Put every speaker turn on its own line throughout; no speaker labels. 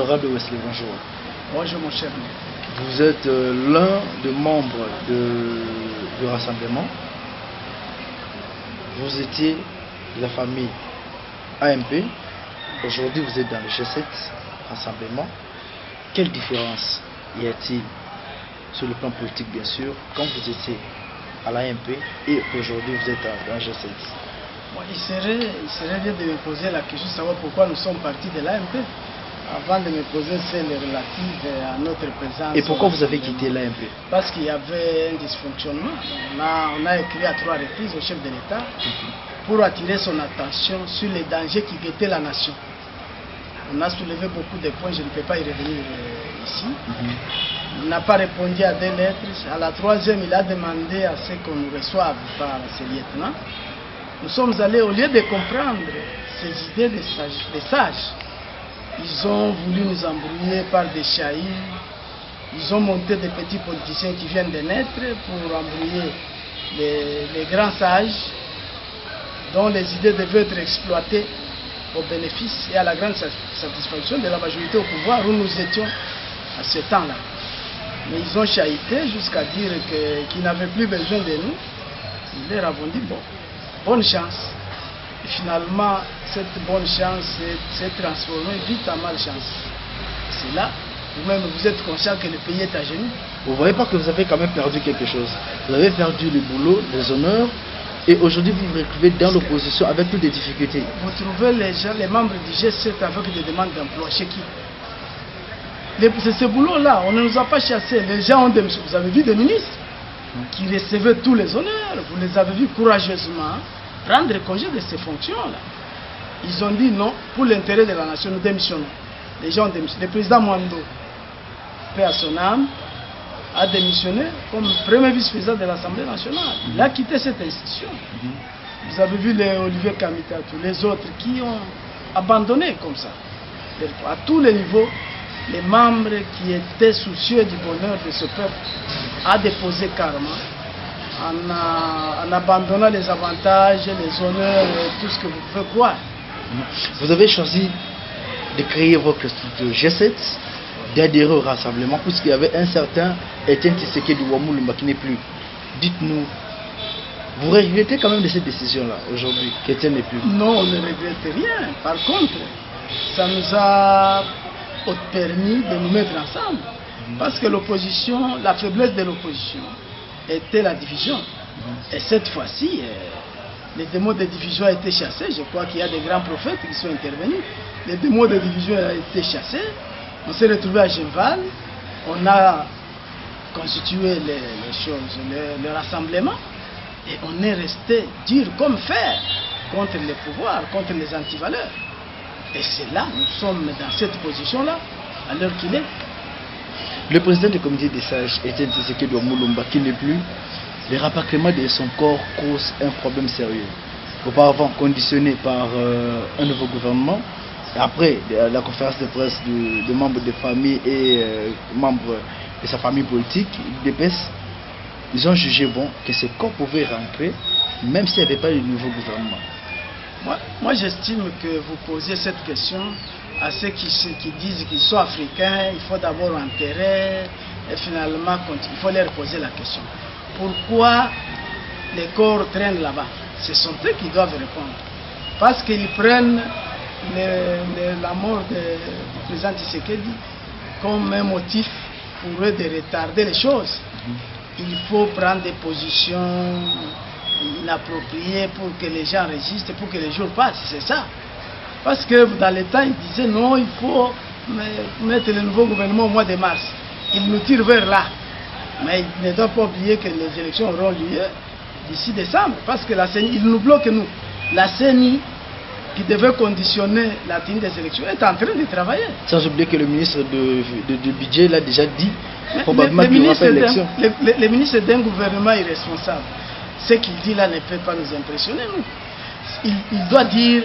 Honorable Wesley, bonjour.
Bonjour mon cher.
Vous êtes l'un des membres du rassemblement. Vous étiez de la famille AMP. Aujourd'hui, vous êtes dans le G7 rassemblement. Quelle différence y a-t-il sur le plan politique, bien sûr, quand vous étiez à l'AMP et aujourd'hui vous êtes dans le G7?
Bon, il serait bien de me poser la question de savoir pourquoi nous sommes partis de l'AMP avant de me poser celle relative à notre présence.
Et pourquoi vous avez quitté l'AMP?
Parce qu'il y avait un dysfonctionnement. On a écrit à 3 reprises au chef de l'État pour attirer son attention sur les dangers qui guettaient la nation. On a soulevé beaucoup de points, je ne peux pas y revenir ici. Il n'a pas répondu à 2 lettres. À la 3e, il a demandé à ce qu'on nous reçoive par ses lieutenants. Nous sommes allés, au lieu de comprendre ces idées des sages, ils ont voulu nous embrouiller par des chahis. Ils ont monté des petits politiciens qui viennent de naître pour embrouiller les grands sages dont les idées devaient être exploitées au bénéfice et à la grande satisfaction de la majorité au pouvoir où nous étions à ce temps-là. Mais ils ont chahité jusqu'à dire qu'ils n'avaient plus besoin de nous. Ils leur avons dit, bon, bonne chance. Et finalement, cette bonne chance s'est transformée vite en malchance. C'est là, vous-même, vous êtes conscient que le pays est à genoux.
Vous ne voyez pas que vous avez quand même perdu quelque chose? Vous avez perdu le boulot, les honneurs, et aujourd'hui vous vous retrouvez dans l'opposition avec toutes les difficultés.
Vous trouvez les membres du G7 avec des demandes d'emploi chez qui? C'est ce boulot-là, on ne nous a pas chassés. Les gens ont vous avez vu des ministres qui recevaient tous les honneurs, vous les avez vus courageusement prendre congé de ces fonctions-là. Ils ont dit non, pour l'intérêt de la nation, nous démissionnons. Les gens ont démissionné. Le président Mwando, paix à son âme, a démissionné comme premier vice-président de l'Assemblée nationale. Il a quitté cette institution. Vous avez vu les Olivier Kamita, tous les autres qui ont abandonné comme ça. À tous les niveaux, les membres qui étaient soucieux du bonheur de ce peuple a déposé carrément en abandonnant les avantages, les honneurs, tout ce que vous pouvez croire.
Vous avez choisi de créer votre structure G7, d'adhérer au rassemblement, puisqu'il y avait un certain Etienne Tshisekedi Wamulumba qui n'est plus. Dites-nous, vous regrettez quand même de cette décision-là aujourd'hui, qu'Etienne n'est plus?
Non, on ne regrette rien. Par contre, ça nous a permis de nous mettre ensemble. Parce que l'opposition, la faiblesse de l'opposition était la division. Et cette fois-ci, les démons de division ont été chassés. Je crois qu'il y a des grands prophètes qui sont intervenus. Les démons de division ont été chassés. On s'est retrouvé à Genval. On a constitué les choses, le rassemblement. Et on est resté dur comme fer contre les pouvoirs, contre les antivaleurs. Et c'est là, nous sommes dans cette position-là, à l'heure qu'il est.
Le président du comité des sages, Etienne Tshisekedi Wamulumba, qui n'est plus, le rapatriement de son corps cause un problème sérieux. Auparavant conditionné par un nouveau gouvernement, après la conférence de presse de membres de famille et membres de sa famille politique, ils ont jugé bon que ce corps pouvait rentrer, même s'il n'y avait pas de nouveau gouvernement.
Moi j'estime que vous posez cette question à ceux qui disent qu'ils sont africains, il faut d'abord enterrer, et finalement il faut leur poser la question. Pourquoi les corps traînent là-bas? Ce sont eux qui doivent répondre. Parce qu'ils prennent la mort du président Tshisekedi comme un motif pour eux de retarder les choses. Il faut prendre des positions inappropriées pour que les gens résistent, pour que les jours passent, c'est ça. Parce que dans les temps, ils disaient non, il faut mettre le nouveau gouvernement au mois de mars. Ils nous tirent vers là. Mais ils ne doivent pas oublier que les élections auront lieu d'ici décembre. Parce que la CENI, ils nous bloquent nous. La CENI, qui devait conditionner la tenue des élections, est en train de travailler.
Sans oublier que le ministre du budget l'a déjà dit, probablement qu'il n'y aura pas d'élection.
Le ministre d'un gouvernement irresponsable, ce qu'il dit là ne peut pas nous impressionner. Nous. Il doit dire,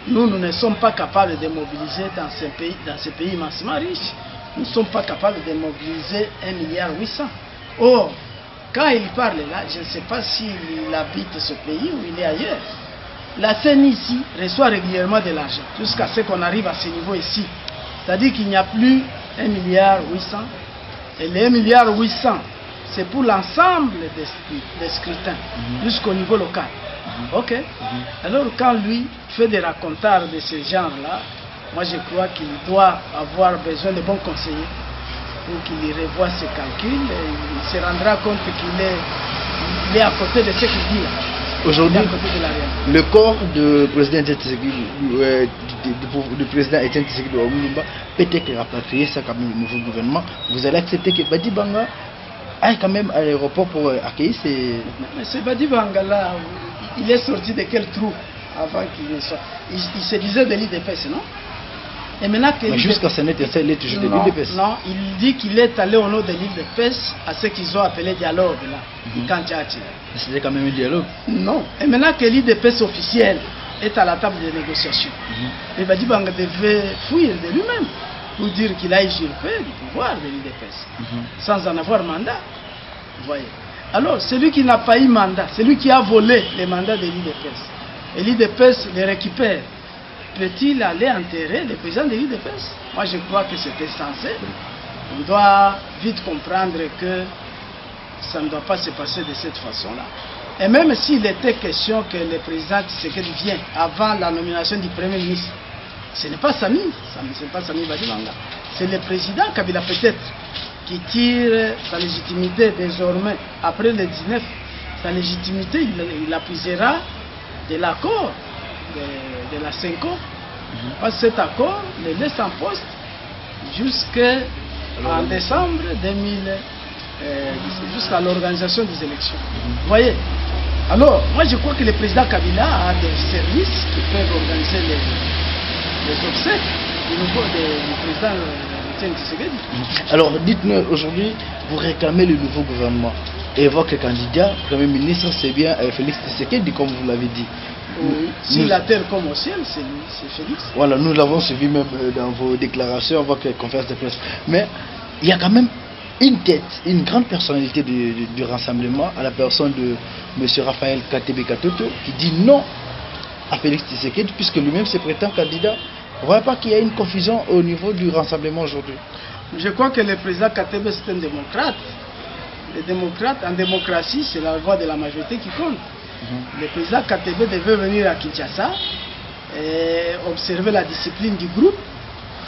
nous ne sommes pas capables de mobiliser dans ce pays immensement riche. Nous ne sommes pas capables de mobiliser 1,8 milliard. Or, quand il parle là, je ne sais pas s'il habite ce pays ou il est ailleurs. La CENI ici reçoit régulièrement de l'argent, jusqu'à ce qu'on arrive à ce niveau ici. C'est-à-dire qu'il n'y a plus 1,8 milliard. Et les 1,8 milliard, c'est pour l'ensemble des scrutins, jusqu'au niveau local. Ok. Alors quand lui fait des racontars de ce genre-là, moi je crois qu'il doit avoir besoin de bons conseillers pour qu'il revoie ses calculs et il se rendra compte qu'il est à côté de ce qu'il dit là.
Aujourd'hui, le corps du président Etienne Tshisekedi de Omulumba peut être rapatrié, ça quand même le nouveau gouvernement. Vous allez accepter que Badi Banga aille quand même à l'aéroport pour accueillir ces...
Mais ce Badi Banga là, il est sorti de quel trou avant qu'il ne soit... Il se disait de l'IDPS, non? Et maintenant que
jusqu'à ce n'était il est toujours de l'IDPS.
Non, il dit qu'il est allé au nom de l'IDPS à ce qu'ils ont appelé dialogue là.
C'était quand même un dialogue.
Non. Et maintenant que l'IDPS officiel est à la table de négociation, et Badi Banga devait fuir de lui-même pour dire qu'il a usurpé le pouvoir de l'IDPS sans en avoir mandat. Vous voyez. Alors, celui qui n'a pas eu mandat, celui qui a volé les mandats de l'IDPS, et l'IDPS les récupère, peut-il aller enterrer le président de l'IDPS? Moi, je crois que c'est insensé. On doit vite comprendre que ça ne doit pas se passer de cette façon-là. Et même s'il était question que le président Tshisekedi vienne avant la nomination du Premier ministre, ce n'est pas Sami, c'est pas Sami Badi Banga. C'est le président Kabila peut-être qui tire sa légitimité désormais après le 19. Sa légitimité, il la puisera de l'accord de la CENCO. Parce que cet accord le laisse en poste jusqu'en décembre 2000, jusqu'à l'organisation des élections. Vous voyez? Alors, moi je crois que le président Kabila a des services qui peuvent organiser les obsèques du président Etienne Tshisekedi.
Alors, dites-nous, aujourd'hui, vous réclamez le nouveau gouvernement et votre candidat, Premier ministre, c'est bien Félix Tshisekedi, comme vous l'avez dit.
Oui. Si la terre comme au ciel, c'est lui, c'est Félix.
Voilà, nous l'avons suivi même dans vos déclarations, votre conférence de presse. Mais il y a quand même une tête, une grande personnalité du rassemblement, à la personne de M. Raphaël Katebe Katoto, qui dit non à Félix Tshisekedi, puisque lui-même se prétend candidat. Vous ne voyez pas qu'il y a une confusion au niveau du rassemblement aujourd'hui?
Je crois que le président Katebe, c'est un démocrate. Les démocrates, en démocratie, c'est la voix de la majorité qui compte. Le président Katebe devait venir à Kinshasa et observer la discipline du groupe.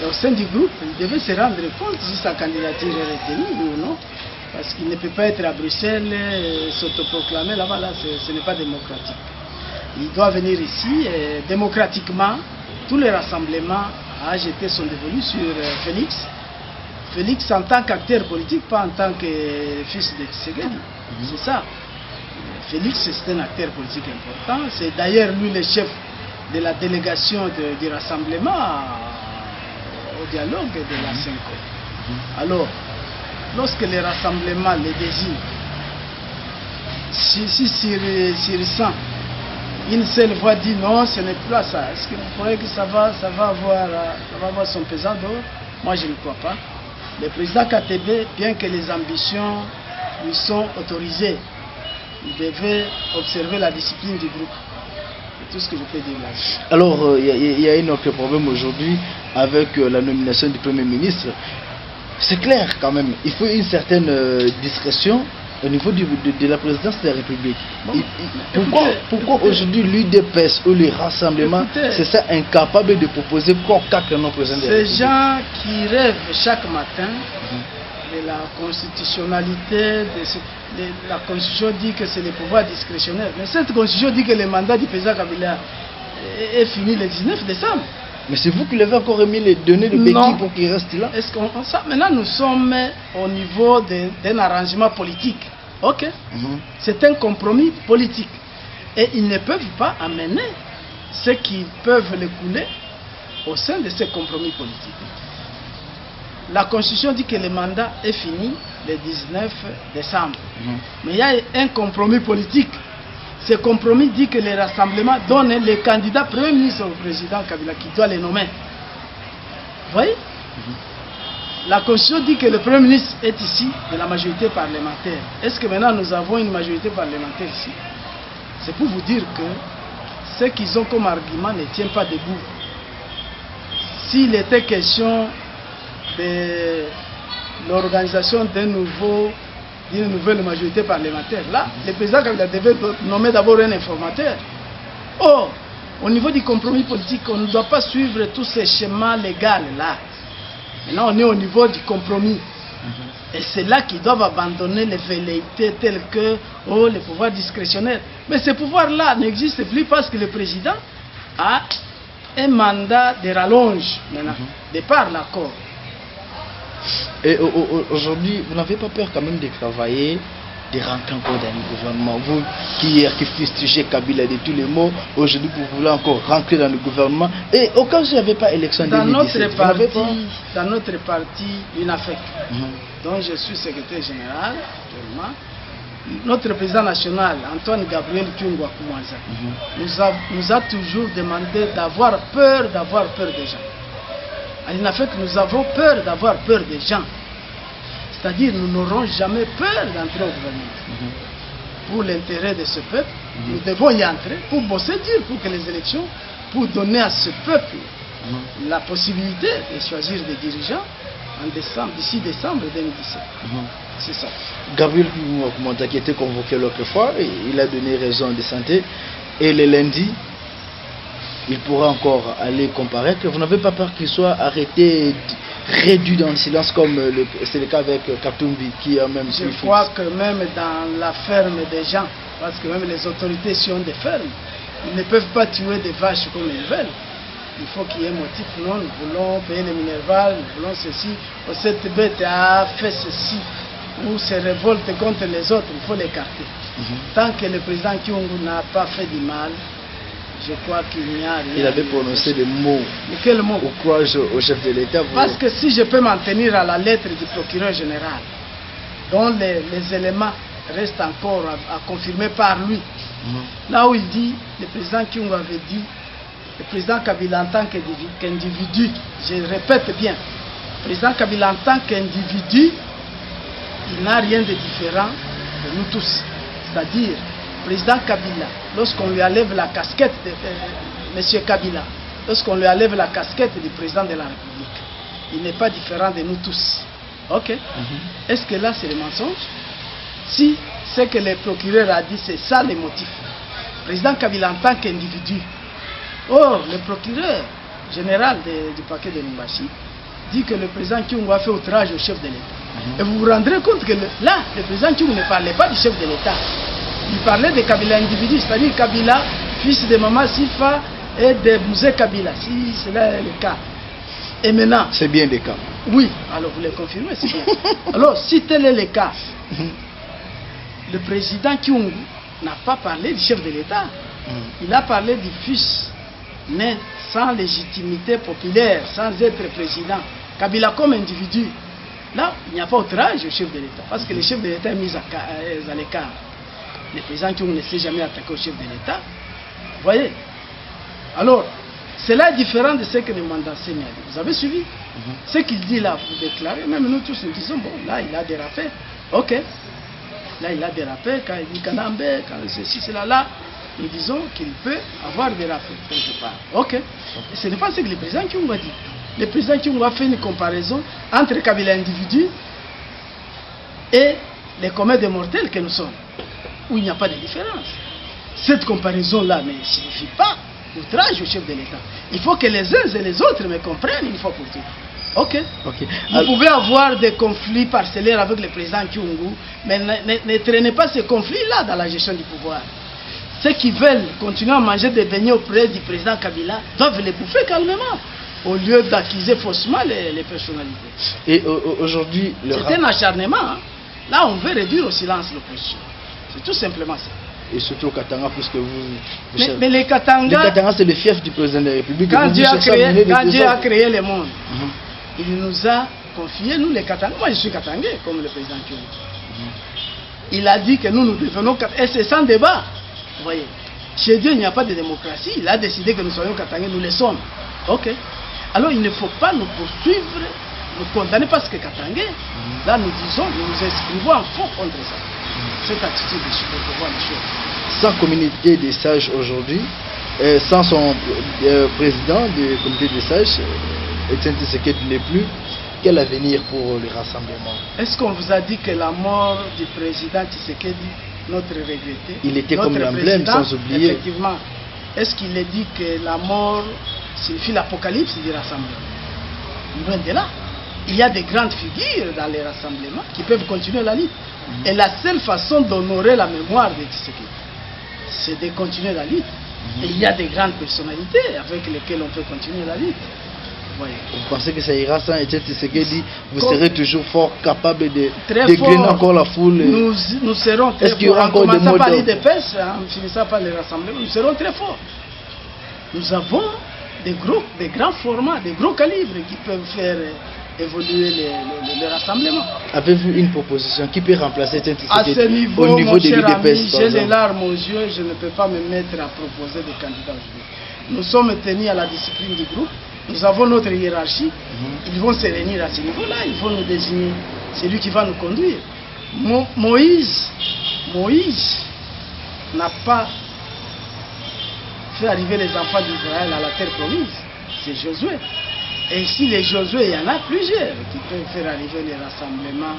Et au sein du groupe, il devait se rendre compte si sa candidature est retenue ou non. Parce qu'il ne peut pas être à Bruxelles et s'autoproclamer là-bas, là, ce n'est pas démocratique. Il doit venir ici et démocratiquement, tous les rassemblements à jeter son dévolu sur Félix. Félix en tant qu'acteur politique, pas en tant que fils de Tshisekedi. C'est ça. Félix, c'est un acteur politique important. C'est d'ailleurs lui le chef de la délégation du rassemblement au dialogue de la CENCO. Alors, lorsque le rassemblement le désigne, si sur 100, une seule voix dit non, ce n'est pas ça. Est-ce que vous croyez que ça va avoir son pesant d'or? Moi, je ne crois pas. Le président Katebe, bien que les ambitions lui sont autorisées, il devait observer la discipline du groupe. C'est tout ce que je peux dire là.
Alors, il y a un autre problème aujourd'hui avec la nomination du Premier ministre. C'est clair quand même, il faut une certaine discrétion au niveau de la présidence de la République. Bon, pourquoi aujourd'hui l'UDPS ou les rassemblements, c'est ça, incapable de proposer quoi quatre noms président de la République?
Ces gens qui rêvent chaque matin de la constitutionnalité, la constitution dit que c'est le pouvoir discrétionnaire. Mais cette constitution dit que le mandat du président Kabila est fini le 19 décembre.
Mais c'est vous qui l'avez encore remis les données de béquille pour qu'il reste là?
Est-ce qu'on ça? Maintenant, nous sommes au niveau d'un arrangement politique. Ok. C'est un compromis politique. Et ils ne peuvent pas amener ceux qui peuvent le couler au sein de ce compromis politique. La Constitution dit que le mandat est fini le 19 décembre. Mais il y a un compromis politique. Ce compromis dit que le rassemblement donne le candidat Premier ministre au président Kabila qui doit le nommer. Vous voyez? La Constitution dit que le Premier ministre est ici de la majorité parlementaire. Est-ce que maintenant nous avons une majorité parlementaire ici? C'est pour vous dire que ce qu'ils ont comme argument ne tient pas debout. S'il était question de l'organisation d'une nouvelle majorité parlementaire. Là, le président Kabila devait nommer d'abord un informateur. Or, au niveau du compromis politique, on ne doit pas suivre tous ces schémas légaux là. Maintenant, on est au niveau du compromis. Et c'est là qu'ils doivent abandonner les velléités telles que les pouvoirs discrétionnaires. Mais ces pouvoirs-là n'existent plus parce que le président a un mandat de rallonge maintenant, de par l'accord.
Et aujourd'hui, vous n'avez pas peur quand même de travailler, de rentrer encore dans le gouvernement? Vous qui fustigez Kabila de tous les mots, aujourd'hui vous voulez encore rentrer dans le gouvernement. Et au cas où il n'y avait pas élection
dans
2017,
dans notre parti UNAFEC, dont je suis secrétaire général actuellement, notre président national, Antoine Gabriel Kyungwa Koumanza, nous a toujours demandé d'avoir peur des gens. À l'UNAFEC, nous avons peur d'avoir peur des gens. C'est-à-dire, nous n'aurons jamais peur d'entrer au gouvernement. Pour l'intérêt de ce peuple, nous devons y entrer pour bosser dur pour que les élections, pour donner à ce peuple la possibilité de choisir des dirigeants d'ici décembre 2017. C'est ça.
Gabriel Koumanza qui était convoqué l'autre fois, il a donné raison de santé. Et le lundi, il pourra encore aller comparaître. Vous n'avez pas peur qu'il soit arrêté, réduit dans le silence comme c'est le cas avec Katumbi qui a même...
Je crois que même dans la ferme des gens, parce que même les autorités sont des fermes, ils ne peuvent pas tuer des vaches comme ils veulent. Il faut qu'il y ait un motif. Non, nous voulons payer les minervales, nous voulons ceci. Cette bête a fait ceci, ou se révolte contre les autres, il faut l'écarter. Tant que le président Kyungu n'a pas fait du mal, je crois qu'il n'y a rien.
Il avait prononcé des mots.
Mais quel mot?
Au courage au chef de l'État.
Parce que si je peux m'en tenir à la lettre du procureur général, dont les éléments restent encore à confirmer par lui, là où il dit, le président Kyungu avait dit, le président Kabila en tant qu'individu, je répète bien, le président Kabila en tant qu'individu, il n'a rien de différent de nous tous. C'est-à-dire, le président Kabila, lorsqu'on lui enlève la casquette de M. Kabila, lorsqu'on lui enlève la casquette du président de la République, il n'est pas différent de nous tous. Ok? Est-ce que là c'est le mensonge? Si ce que le procureur a dit, c'est ça le motif. Le président Kabila en tant qu'individu. Or, le procureur général du paquet de Lumbashi dit que le président Kyungu a fait outrage au chef de l'État. Et vous vous rendrez compte que là, le président Kyungu ne parlait pas du chef de l'État. Il parlait de Kabila individu, c'est-à-dire Kabila, fils de Maman Sifa et de Mouzé Kabila, si cela est le cas. Et maintenant...
C'est bien le cas.
Oui, alors vous le confirmez, c'est bien. Alors, si tel est le cas, le président Kyungu n'a pas parlé du chef de l'État. Il a parlé du fils né sans légitimité populaire, sans être président. Kabila comme individu. Là, il n'y a pas outrage au chef de l'État, parce que le chef de l'État est mis à l'écart. Le président Kyungu ne s'est jamais attaqué au chef de l'État. Vous voyez? Alors, cela est différent de ce que le mandat sénégal. Vous avez suivi? Ce qu'il dit là, vous déclarez, même nous tous nous disons, bon, là il a dérapé. Ok. Là il a dérapé, quand il dit Kanambe, quand ceci, cela, là, nous disons qu'il peut avoir dérapé quelque part. Ok. Et ce n'est pas ce que le président Kyungu a dit. Le président Kyungu a fait une comparaison entre Kabila individu et les communs des mortels que nous sommes, où il n'y a pas de différence. Cette comparaison-là ne signifie pas outrage au chef de l'État. Il faut que les uns et les autres me comprennent une fois pour toutes. Ok. Vous pouvez avoir des conflits parcellaires avec le président Kyungu, mais ne traînez pas ces conflits-là dans la gestion du pouvoir. Ceux qui veulent continuer à manger des beignets auprès du président Kabila doivent les bouffer calmement, au lieu d'accuser faussement les personnalités.
Et aujourd'hui...
C'est un acharnement. Hein. Là, on veut réduire au silence l'opposition. C'est tout simplement ça.
Et surtout au Katanga, puisque vous...
Mais les Katanga,
c'est le fief du président de la République.
Quand Dieu a créé le monde, il nous a confié, nous les Katanga. Moi, je suis Katangais, comme le président Kyungu. Il a dit que nous devenons Katangais. Et c'est sans débat. Vous voyez, chez Dieu, il n'y a pas de démocratie. Il a décidé que nous soyons Katangais, nous le sommes. Ok. Alors, il ne faut pas nous poursuivre, nous condamner parce que Katangais. Là, nous disons, nous nous inscrivons en faux contre ça. Cette attitude de voir les choses.
Sans communauté des sages aujourd'hui, sans son président du comité des sages, Etienne Tshisekedi n'est plus, Quel avenir pour le rassemblement?
Est-ce qu'on vous a dit que la mort du président Tshisekedi, notre regretté,
il était
notre
comme l'emblème, sans oublier.
Effectivement. Est-ce qu'il est dit que la mort signifie l'apocalypse du rassemblement? Loin de là. Il y a des grandes figures dans les rassemblements qui peuvent continuer la lutte. Et la seule façon d'honorer la mémoire de Tshisekedi, c'est de continuer la lutte. Et il y a des grandes personnalités avec lesquelles on peut continuer la lutte. Voyez.
Vous pensez que ça ira sans Etienne Tshisekedi? Vous serez toujours fort, capable de
dégainer
encore la foule?
Nous serons très forts. En commençant par l'IDPS, en finissant par les rassemblements, nous serons très forts. Nous avons des groupes, des grands formats, des gros calibres qui peuvent faire évoluer les rassemblements.
Avez-vous une proposition qui peut remplacer Etienne
À
Tshisekedi
ce niveau,
au niveau
mon
de
cher ami,
l'IDPS?
j'ai les larmes aux yeux, je ne peux pas me mettre à proposer des candidats aujourd'hui. Nous sommes tenus à la discipline du groupe. Nous avons notre hiérarchie. Ils vont se réunir à ce niveau-là. Ils vont nous désigner celui qui va nous conduire. Moïse n'a pas fait arriver les enfants d'Israël à la terre promise. C'est Josué. Et ici, les Josué, il y en a plusieurs qui peuvent faire arriver les rassemblements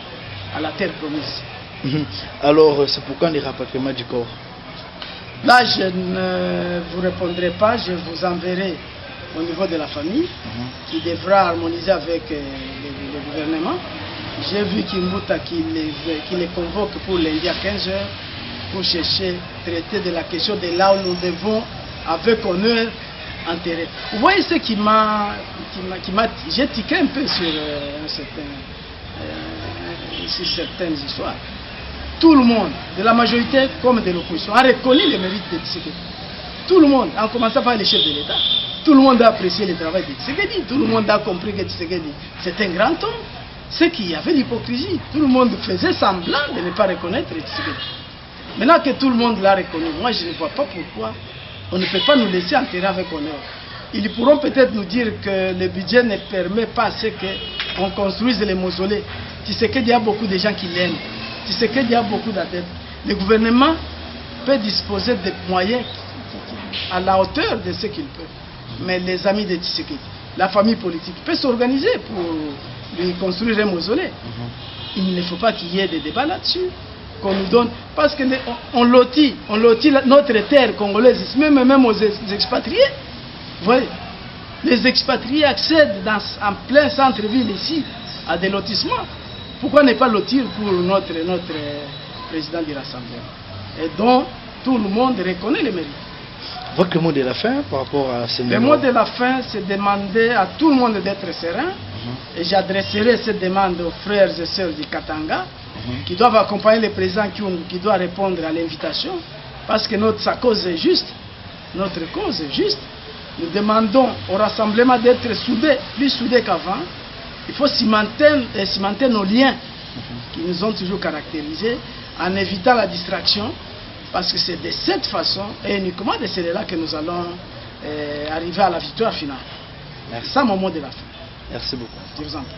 à la terre promise.
Alors, c'est pourquoi les rapatriements du corps?
Là, je ne vous répondrai pas. Je vous enverrai au niveau de la famille, qui devra harmoniser avec le gouvernement. J'ai vu Kimbuta qui les convoque pour lundi à 15 h pour chercher, traiter de la question de là où nous devons, avec honneur, enterrer. Vous voyez ce qui m'a... J'ai tiqué un peu sur certaines histoires. Tout le monde, de la majorité comme de l'opposition, a reconnu les mérites de Tshisekedi. Tout le monde, en commençant par les chefs de l'État, tout le monde a apprécié le travail de Tshisekedi. Tout le monde a compris que Tshisekedi, c'est un grand homme. C'est qu'il y avait l'hypocrisie. Tout le monde faisait semblant de ne pas reconnaître Tshisekedi. Maintenant que tout le monde l'a reconnu, moi je ne vois pas pourquoi on ne peut pas nous laisser enterrer avec honneur. Ils pourront peut-être nous dire que le budget ne permet pas ce qu'on construise les mausolées. Tshisekedi, il y a beaucoup de gens qui l'aiment. Tshisekedi, il y a beaucoup d'adeptes. Le gouvernement peut disposer de moyens à la hauteur de ce qu'il peut. Mais les amis de Tshisekedi, la famille politique, peut s'organiser pour lui construire un mausolée. Il ne faut pas qu'il y ait des débats là-dessus. Qu'on nous donne, parce qu'on lotit notre terre congolaise, même aux expatriés. Vous voyez, les expatriés accèdent en plein centre-ville ici à des lotissements. Pourquoi ne pas lotir pour notre président du Rassemblement? Et donc, tout le monde reconnaît les mérites.
Votre mot de la fin par rapport à ce moment?
Le mot de la fin, c'est demander à tout le monde d'être serein. Et j'adresserai cette demande aux frères et sœurs du Katanga, qui doivent accompagner le président qui doit répondre à l'invitation, parce que sa cause est juste, notre cause est juste. Nous demandons au rassemblement d'être soudés, plus soudés qu'avant. Il faut cimenter nos liens qui nous ont toujours caractérisés, en évitant la distraction, parce que c'est de cette façon, et uniquement de celle-là, que nous allons arriver à la victoire finale. C'est ça mon mot de la fin.
Merci beaucoup.
Je vous en prie.